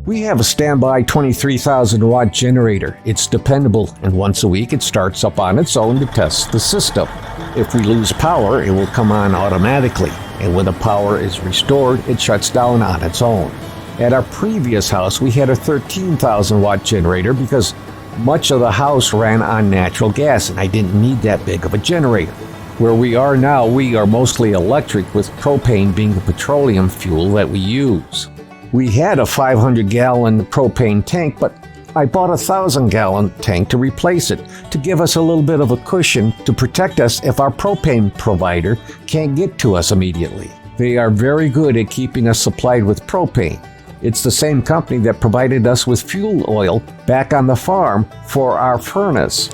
We have a standby 23,000 watt generator. It's dependable, and once a week it starts up on its own to test the system. If we lose power, it will come on automatically, and when the power is restored, it shuts down on its own. At our previous house, we had a 13,000 watt generator because much of the house ran on natural gas, and I didn't need that big of a generator. Where we are now, we are mostly electric, with propane being the petroleum fuel that we use. We had a 500-gallon propane tank, but I bought a 1,000-gallon tank to replace it, to give us a little bit of a cushion to protect us if our propane provider can't get to us immediately. They are very good at keeping us supplied with propane. It's the same company that provided us with fuel oil back on the farm for our furnace.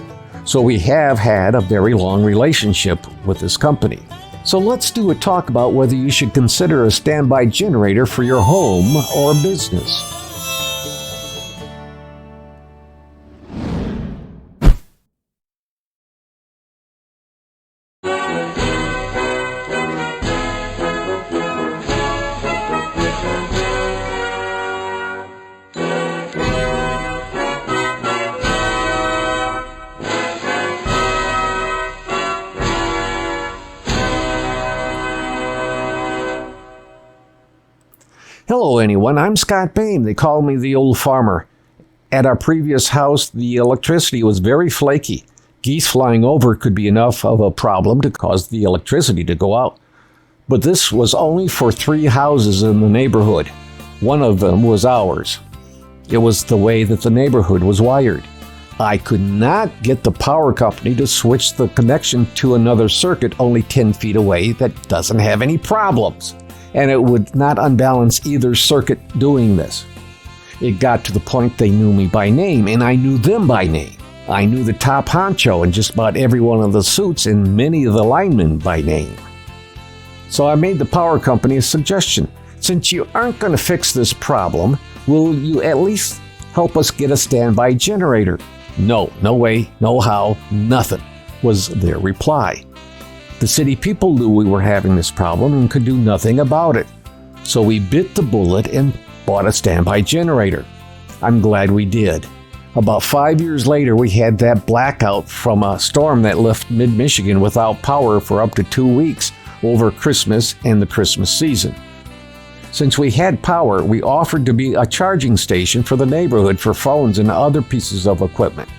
So we have had a very long relationship with this company. So let's do a talk about whether you should consider a standby generator for your home or business. Hello anyone, I'm Scott Bain. They call me the old farmer. At our previous house, the electricity was very flaky. Geese flying over could be enough of a problem to cause the electricity to go out. But this was only for 3 houses in the neighborhood. One of them was ours. It was the way that the neighborhood was wired. I could not get the power company to switch the connection to another circuit only 10 feet away that doesn't have any problems. And it would not unbalance either circuit doing this. It got to the point they knew me by name, and I knew them by name. I knew the top honcho in just about every one of the suits and many of the linemen by name. So I made the power company a suggestion. Since you aren't going to fix this problem, will you at least help us get a standby generator? No way, no how, nothing, was their reply. The city people knew we were having this problem and could do nothing about it. So we bit the bullet and bought a standby generator. I'm glad we did. About 5 years later, we had that blackout from a storm that left mid-Michigan without power for up to 2 weeks over Christmas and the Christmas season. Since we had power, we offered to be a charging station for the neighborhood for phones and other pieces of equipment.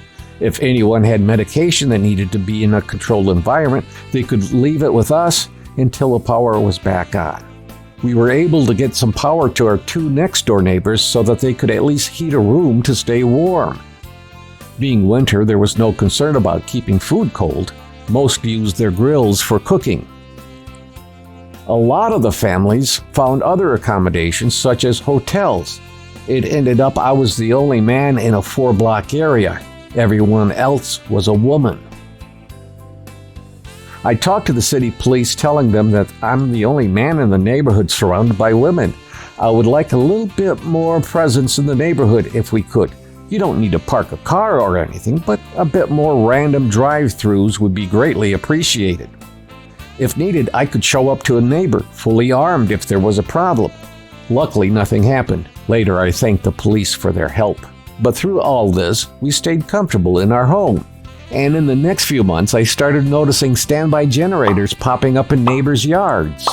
If anyone had medication that needed to be in a controlled environment, they could leave it with us until the power was back on. We were able to get some power to our 2 next-door neighbors so that they could at least heat a room to stay warm. Being winter, there was no concern about keeping food cold. Most used their grills for cooking. A lot of the families found other accommodations, such as hotels. It ended up I was the only man in a 4-block area. Everyone else was a woman. I talked to the city police telling them that I'm the only man in the neighborhood surrounded by women. I would like a little bit more presence in the neighborhood if we could. You don't need to park a car or anything, but a bit more random drive-thrus would be greatly appreciated. If needed, I could show up to a neighbor, fully armed if there was a problem. Luckily, nothing happened. Later, I thanked the police for their help. But through all this, we stayed comfortable in our home. And in the next few months, I started noticing standby generators popping up in neighbors' yards.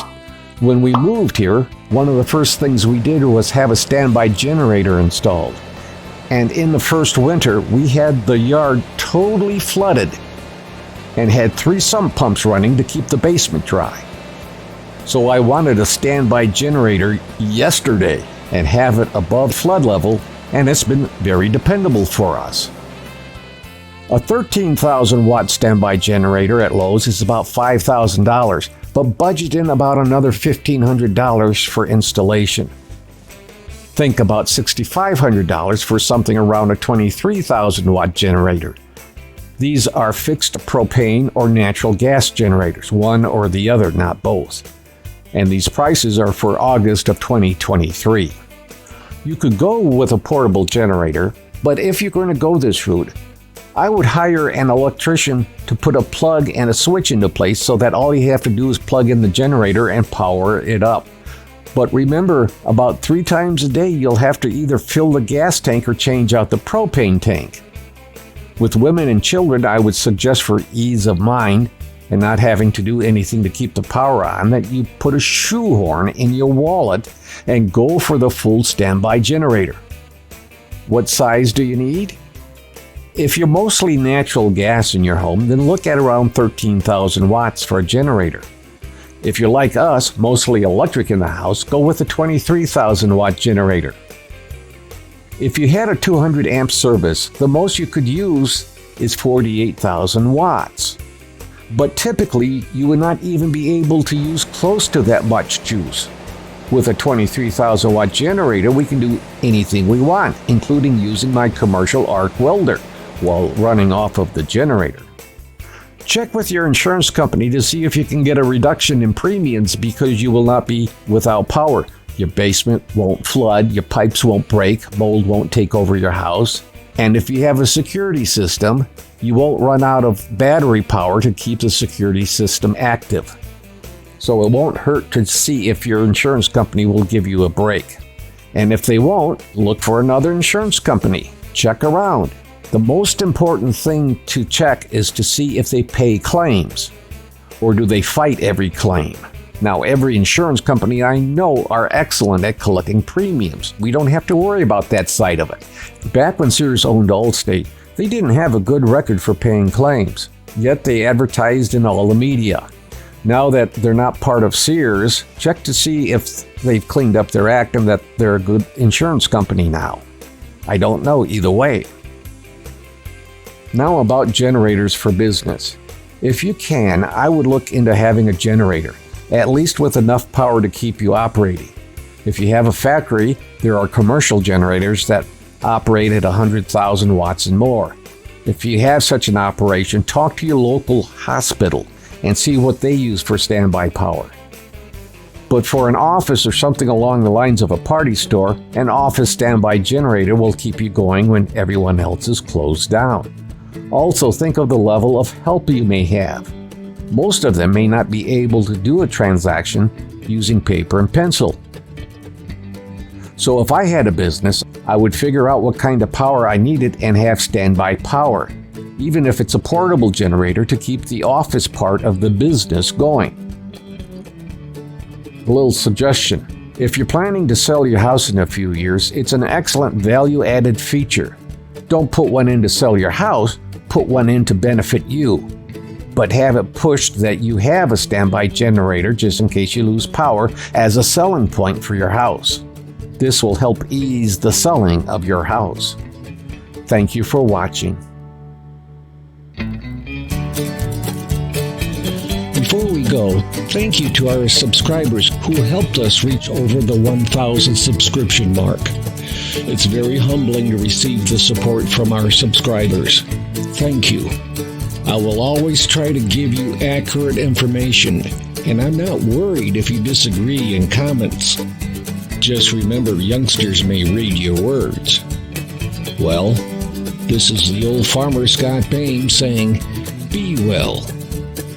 When we moved here, one of the first things we did was have a standby generator installed. And in the first winter, we had the yard totally flooded and had 3 sump pumps running to keep the basement dry. So I wanted a standby generator yesterday and have it above flood level, and it's been very dependable for us. A 13,000 watt standby generator at Lowe's is about $5,000, but budget in about another $1,500 for installation. Think about $6,500 for something around a 23,000 watt generator. These are fixed propane or natural gas generators, one or the other, not both. And these prices are for August of 2023. You could go with a portable generator, but if you're going to go this route, I would hire an electrician to put a plug and a switch into place so that all you have to do is plug in the generator and power it up. But remember, about 3 times a day you'll have to either fill the gas tank or change out the propane tank. With women and children, I would suggest, for ease of mind and not having to do anything to keep the power on, that you put a shoehorn in your wallet and go for the full standby generator. What size do you need? If you're mostly natural gas in your home, then look at around 13,000 watts for a generator. If you're like us, mostly electric in the house, go with a 23,000 watt generator. If you had a 200 amp service, the most you could use is 48,000 watts. But typically, you would not even be able to use close to that much juice. With a 23,000 watt generator, we can do anything we want, including using my commercial arc welder while running off of the generator. Check with your insurance company to see if you can get a reduction in premiums because you will not be without power. Your basement won't flood, your pipes won't break, mold won't take over your house. And if you have a security system, you won't run out of battery power to keep the security system active. So it won't hurt to see if your insurance company will give you a break. And if they won't, look for another insurance company. Check around. The most important thing to check is to see if they pay claims, or do they fight every claim. Now, every insurance company I know are excellent at collecting premiums. We don't have to worry about that side of it. Back when Sears owned Allstate, they didn't have a good record for paying claims, yet they advertised in all the media. Now that they're not part of Sears, check to see if they've cleaned up their act and that they're a good insurance company now. I don't know either way. Now about generators for business. If you can, I would look into having a generator, at least with enough power to keep you operating. If you have a factory, there are commercial generators that operate at 100,000 watts and more. If you have such an operation, talk to your local hospital and see what they use for standby power. But for an office or something along the lines of a party store, an office standby generator will keep you going when everyone else is closed down. Also, think of the level of help you may have. Most of them may not be able to do a transaction using paper and pencil. So if I had a business, I would figure out what kind of power I needed and have standby power, even if it's a portable generator to keep the office part of the business going. A little suggestion. If you're planning to sell your house in a few years, it's an excellent value-added feature. Don't put one in to sell your house, put one in to benefit you. But have it pushed that you have a standby generator just in case you lose power as a selling point for your house. This will help ease the selling of your house. Thank you for watching. Before we go, thank you to our subscribers who helped us reach over the 1,000 subscription mark. It's very humbling to receive the support from our subscribers. Thank you. I will always try to give you accurate information, and I'm not worried if you disagree in comments. Just remember, youngsters may read your words. Well, this is the old farmer Scott Bain saying, be well,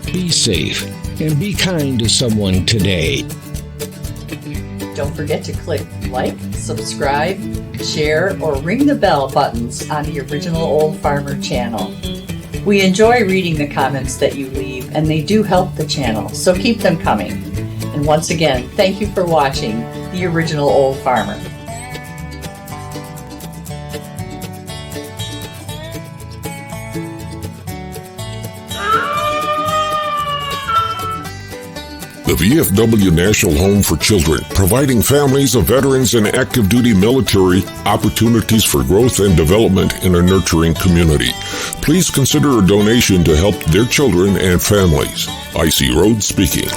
be safe, and be kind to someone today. Don't forget to click like, subscribe, share, or ring the bell buttons on the original Old Farmer channel. We enjoy reading the comments that you leave, and they do help the channel, so keep them coming. And once again, thank you for watching the original Old Farmer. The VFW National Home for Children, providing families of veterans and active duty military opportunities for growth and development in a nurturing community. Please consider a donation to help their children and families. I.C. Rhodes speaking.